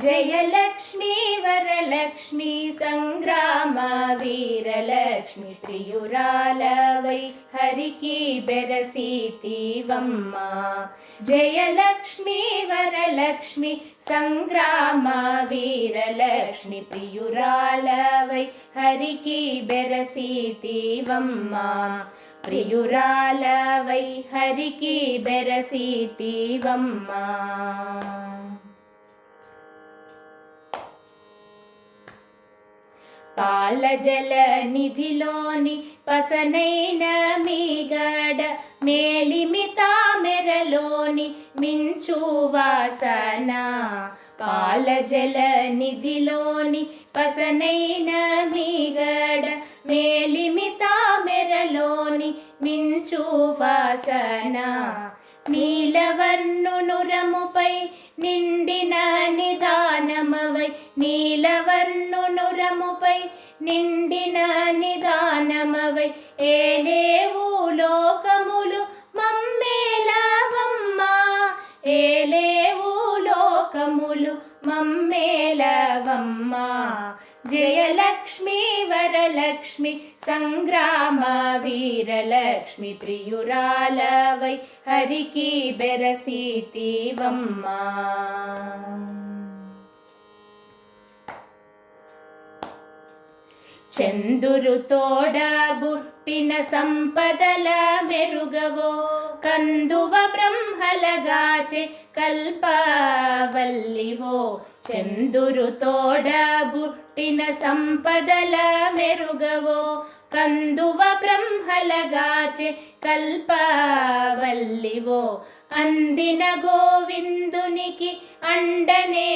జయలక్ష్మీ వరలక్ష్మీ సంగ్రామ వీరలక్ష్మి ప్రియురాలవై హరికి బెరసితివమ్మ. జయలక్ష్మీ వరలక్ష్మి సంగ్రామ వీరలక్ష్మి ప్రియురాలవై హరికి బెరసితివమ్మ. ప్రియురాలవై హరికి బెరసితివమ్మ. పాలజల నిధిలోని పసనైన మీగడ మేలిమిత మెరలోని మించు వాసన. పాలజల నిధిలోని పసనైన మీగడ మేలిమిత మెరలోని మించు వాసన. నీలవర్ణునురముపై నిండిన నిదానమవై నీలవర్ణునురముపై నిండిన నిదానమవై ఏలేవు లోకములు మమ్మేలవమ్మ. ఏలేవు లోకములు మమ్మేలవమ్మ. జయలక్ష్మీ వరలక్ష్మి సంగ్రామ వీరలక్ష్మి ప్రియురాలవై హరికి బెరసితివమ్మ. చందురు తోడ బుట్టిన సంపదల మెరుగవో కందువ బ్రహ్మలగాచె కల్పవల్లివో. చందురు తోడ బుట్టిన సంపదల మెరుగవో కందువ బ్రహ్మలగాచె కల్పవల్లివో. అందిన గోవిందునికి అండనే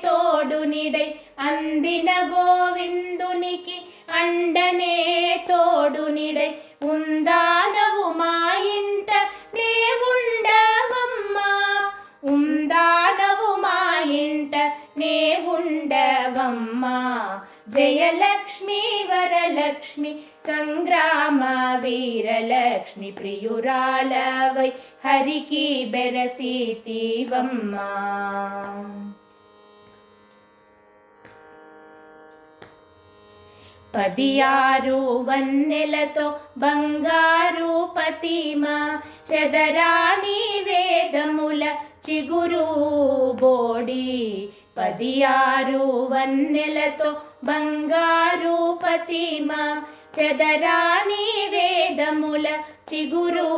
తోడునిడై అందిన గోవిందునికి అండనే తోడునిడై ఉందానవు మా ఇంట నే ఉండవమ్మా. ఉందానవు మా ఇంట నే ఉండవమ్మా. జయలక్ష్మీ వరలక్ష్మి సంగ్రామ వీరలక్ష్మి ప్రియురాలవై హరికి బెరసితివమ్మ. పదియారు వన్నెలతో బంగారు పతిమ చదరాని వేదముల చిగురు బోడి. పదియారు వన్నెలతో బంగారు పతిమ చదరాని వేదముల చిగురు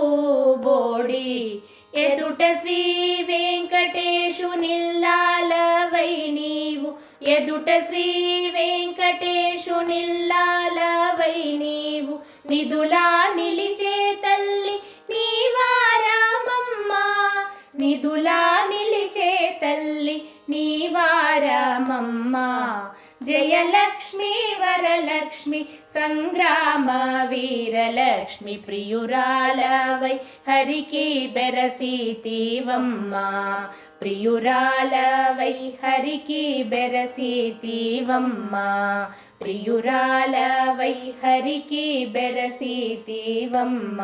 బోడి. ఎదుట శ్రీ వెంకటేశు నిల్లాలవై నీవు ఎదుట శ్రీ వెంకటేశు నిల్లాలవై నీవు నిదులా నిలిచే తల్లి నీవారమమ్మ. నిదులా నిలిచే తల్లి నీవారమమ్మ. జయలక్ష్మీ వరలక్ష్మి సంగ్రామ వీరలక్ష్మి ప్రియురాలవై హరికి బెరసితివమ్మ. ప్రియురాలవై హరికి బెరసితివమ్మ. ప్రియురాలవై హరికి బెరసితివమ్మ.